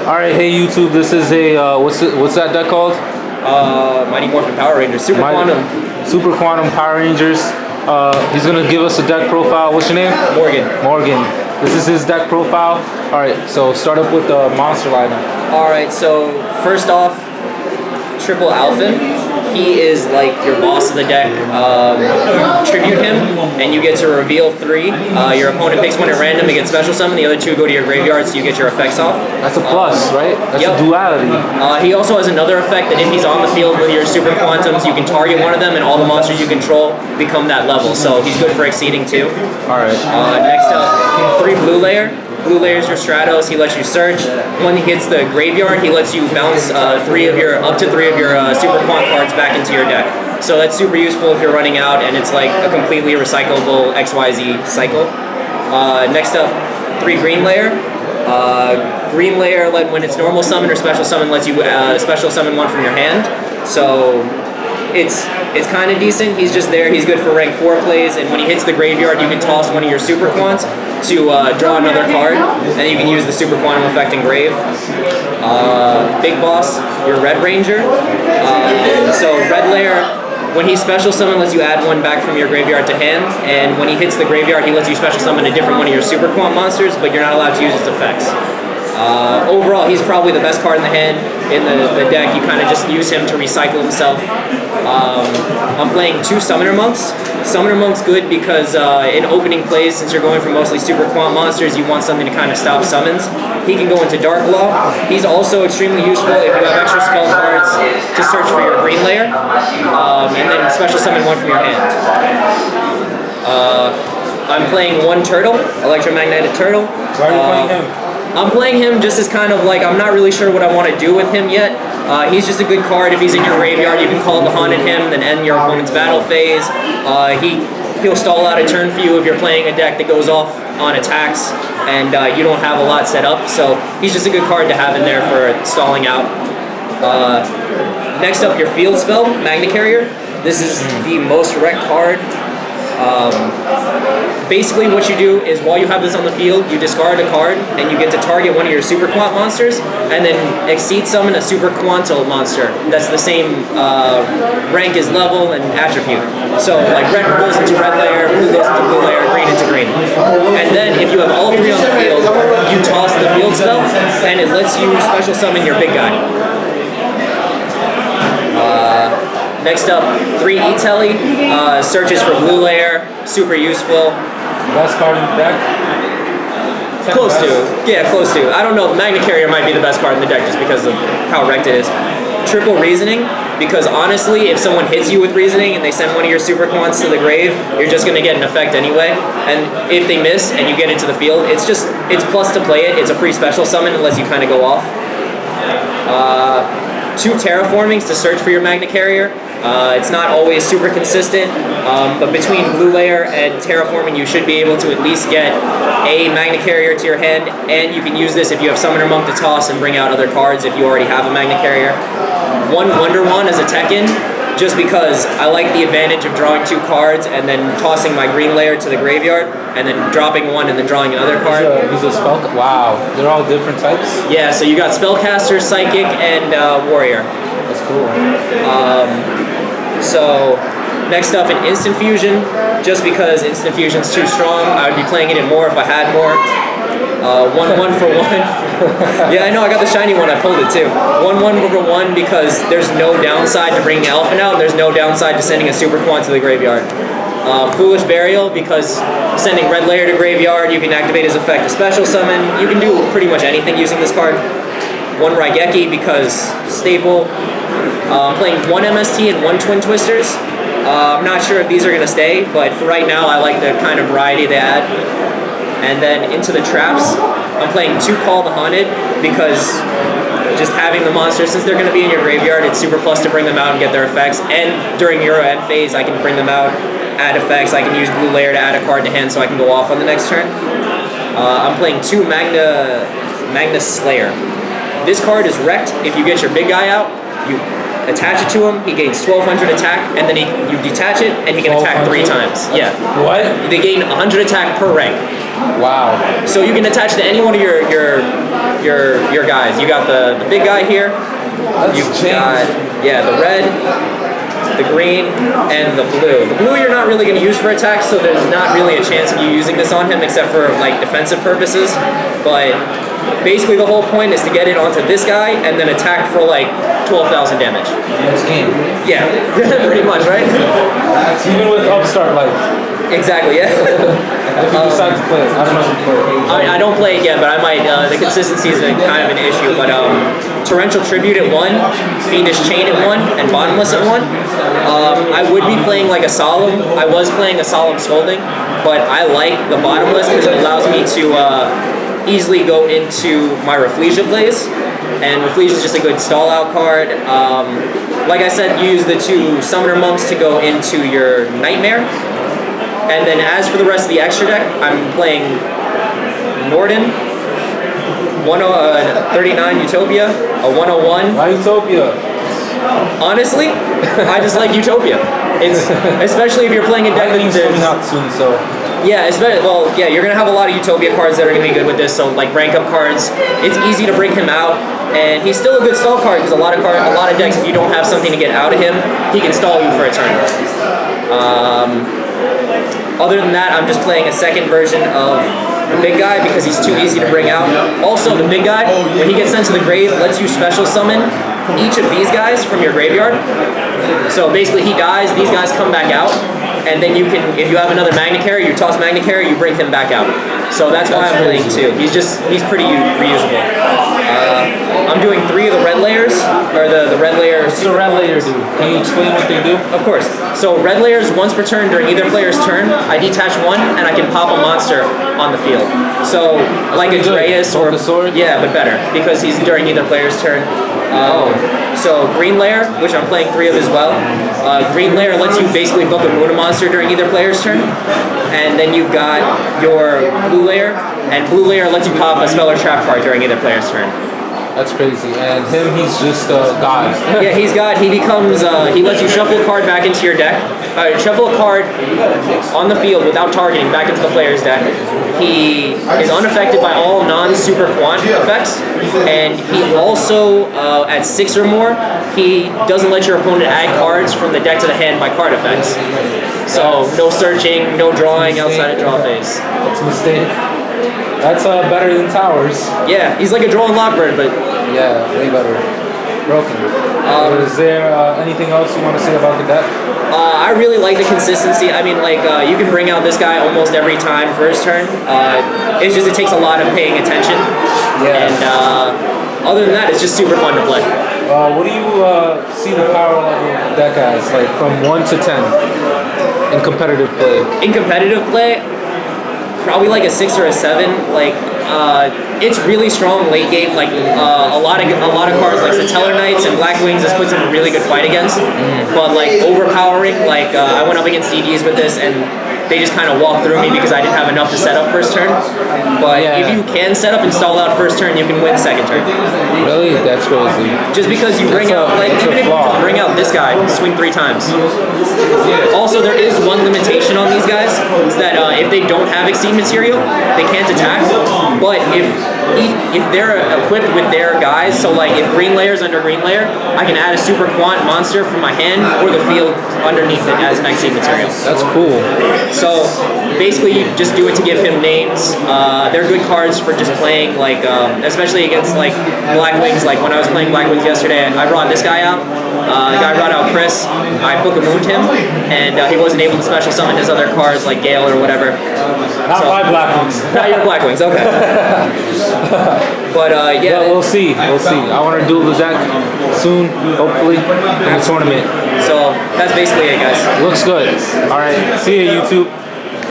All right, hey YouTube, this is a what's that deck called? Mighty Morphin Power Rangers, Quantum. Super Quantum Power Rangers. He's gonna give us a deck profile. What's your name? Morgan. Morgan. This is his deck profile. All right, so start up with the monster lineup. All right, so first off, Triple Alpha. He is like your boss of the deck. You tribute him, and you get to reveal 3. Your opponent picks one at random and gets special summon. The other 2 go to your graveyard, so you get your effects off. That's a plus, right? That's yep. a duality. He also has another effect that if he's on the field with your Super Quantums, you can target one of them, and all the monsters you control become that level. So he's good for exceeding too. All right. Next up, 3 Blue Layer. Blue Layer is your Stratos. He lets you search. When he hits the graveyard, he lets you bounce up to 3 of your Super Quant cards back into your deck. So that's super useful if you're running out, and it's like a completely recyclable XYZ cycle. Next up, 3 Green Layer. Green Layer, when it's normal summon or special summon, lets you special summon one from your hand. So it's kind of decent. He's just there. He's good for rank 4 plays, and when he hits the graveyard, you can toss one of your Super Quants to draw another card, and you can use the Super Quantum effect in grave. Big Boss, your Red Ranger. So Red Layer, when he special summon, lets you add one back from your graveyard to hand, and when he hits the graveyard, he lets you special summon a different one of your Super Quant monsters, but you're not allowed to use its effects. Overall, he's probably the best card in the hand in the deck. You kind of just use him to recycle himself. I'm playing 2 Summoner Monks. Summoner Monk's good because in opening plays, since you're going for mostly Super Quant monsters, you want something to kind of stop summons. He can go into Dark Law. He's also extremely useful if you have extra spell cards to search for your Green Layer, and then special summon one from your hand. I'm playing 1 Turtle, Electromagnetic Turtle. Why are you playing him? I'm playing him just as kind of like, I'm not really sure what I want to do with him yet. He's just a good card. If he's in your graveyard, you can call the Haunted him, then end your opponent's battle phase. He'll stall out a turn for you if you're playing a deck that goes off on attacks and you don't have a lot set up. So he's just a good card to have in there for stalling out. Next up, your field spell, Magna Carrier. This is the most wrecked card. Basically what you do is while you have this on the field, you discard a card and you get to target one of your Super Quant monsters and then exceed summon a Super Quantal monster that's the same rank as level and attribute. So like red goes into red layer, blue goes into blue layer, green into green. And then if you have all 3 on the field, you toss the field spell and it lets you special summon your big guy. Next up, 3 E-Telly, searches for blue layer, super useful. Best card in the deck? Close to. Yeah, close to. I don't know, Magna Carrier might be the best card in the deck just because of how wrecked it is. Triple Reasoning, because honestly, if someone hits you with Reasoning and they send one of your Super Quants to the grave, you're just going to get an effect anyway. And if they miss and you get into the field, it's plus to play it. It's a free special summon unless you kind of go off. 2 Terraformings to search for your Magna Carrier. It's not always super consistent, but between Blue Layer and Terraforming, you should be able to at least get a Magna Carrier to your hand, and you can use this if you have Summoner Monk to toss and bring out other cards if you already have a Magna Carrier. 1 Wonder Wand as a tech-in, just because I like the advantage of drawing 2 cards and then tossing my Green Layer to the graveyard, and then dropping 1 and then drawing another card. He's a spell. Wow, they're all different types? Yeah, so you got Spellcaster, Psychic, and Warrior. That's cool. So next up, an Instant Fusion, just because Instant Fusion's too strong. I would be playing it in more if I had more. 1 for 1. Yeah, I know, I got the shiny one, I pulled it too. 1 for 1 because there's no downside to bringing Elephant out, and there's no downside to sending a Super Quant to the graveyard. Foolish Burial, because sending Red Layer to graveyard, you can activate his effect to special summon. You can do pretty much anything using this card. 1 Raigeki, because staple. I'm playing 1 MST and 1 Twin Twisters. I'm not sure if these are going to stay, but for right now I like the kind of variety they add. And then into the traps, I'm playing 2 Call the Haunted, because just having the monsters, since they're going to be in your graveyard, it's super plus to bring them out and get their effects. And during Euro end phase, I can bring them out, add effects. I can use Blue Layer to add a card to hand so I can go off on the next turn. I'm playing 2 Magna Slayer. This card is wrecked if you get your big guy out. You attach it to him, he gains 1200 attack, and then you detach it, and he can attack 3 times. Yeah. What? They gain 100 attack per rank. Wow. So you can attach to any one of your guys. You got the big guy here. You've got the red, the green, and the blue. The blue you're not really going to use for attacks, so there's not really a chance of you using this on him except for like defensive purposes. But basically the whole point is to get it onto this guy and then attack for like 12,000 damage. That's game. Yeah, pretty much, right? Even with Upstart Life. Exactly, yeah. If you decide to play it, I don't know if you play it. I don't play it yet, but I might. The consistency is kind of an issue. But Torrential Tribute at 1, Fiendish Chain at 1, and Bottomless at 1. I would be playing like a Solemn. I was playing a Solemn Scolding, but I like the Bottomless because it allows me to easily go into my Rafflesia plays. And Rafflesia is just a good stall out card. Like I said, you use the 2 Summoner Monks to go into your Nightmare. And then as for the rest of the extra deck, I'm playing Norden, 39 Utopia, a 101. Why Utopia? Honestly, I just like Utopia. It's especially if you're playing a deck Lightning's coming out soon, so. Yeah, you're gonna have a lot of Utopia cards that are gonna be good with this. So like rank up cards, it's easy to bring him out, and he's still a good stall card because a lot of decks, if you don't have something to get out of him, he can stall you for a turn. Other than that, I'm just playing a second version of the big guy because he's too easy to bring out. Also, the big guy, when he gets sent to the grave, lets you special summon each of these guys from your graveyard. So basically, he dies, these guys come back out, and then you can, if you have another Magna Carrier, you toss Magna Carrier, you bring him back out. So that's why I'm playing 2. He's pretty reusable. I'm doing 3 of the red layers, or the red layers. What's the red layer do? Can you explain what they do? Of course. So red layers, once per turn during either player's turn, I detach 1 and I can pop a monster on the field. So like a Dreas or the sword? Yeah, but better because he's during either player's turn. So green layer, which I'm playing 3 of as well. Green layer lets you basically book a Moon monster during either player's turn, and then you've got your blue layer, and blue layer lets you pop a spell or trap card during either player's turn. That's crazy. And him, he's just God. Yeah, he lets you shuffle a card back into your deck. Shuffle a card on the field without targeting back into the player's deck. He is unaffected by all non-super quant effects, and he also, at 6 or more, he doesn't let your opponent add cards from the deck to the hand by card effects. So no searching, no drawing outside of draw phase. That's a mistake. That's better than Towers. Yeah, he's like a draw and lock bird, but yeah, way better. Broken. Is there anything else you want to say about the deck? I really like the consistency. I mean, like, you can bring out this guy almost every time first turn. It's just, it takes a lot of paying attention. Yeah. And other than that, it's just super fun to play. What do you see the power level of the deck as, like from 1 to 10 in competitive play? In competitive play, probably like a 6 or a 7. Like, it's really strong late game. Like a lot of cards like Satellar Knights and Black Wings, this puts them a really good fight against. But like overpowering, like I went up against CDs with this and they just kind of walked through me because I didn't have enough to set up first turn. But if you can set up and stall out first turn, you can win second turn. Really? That's crazy. Just because you bring out, like, even if you just bring out this guy, swing 3 times. Also, there is one limitation on these guys, is that if they don't have Exceed material, they can't attack. But if they're equipped with their guys, so like if green layer's under green layer, I can add a super quant monster from my hand or the field underneath it as an Exceed material. That's cool. So basically you just do it to give him names. They're good cards for just playing, like, especially against like Black Wings. Like when I was playing Black Wings yesterday, I brought this guy out. The guy brought out Chris. I Book-a-Mooned him, and he wasn't able to special summon his other cards like Gale or whatever. Not my Black Wings. Not your Black Wings, okay. But yeah. Well, we'll see. We'll see. I want to duel the deck soon, hopefully, in the tournament. So that's basically it, guys. Looks good. All right. See you, YouTube.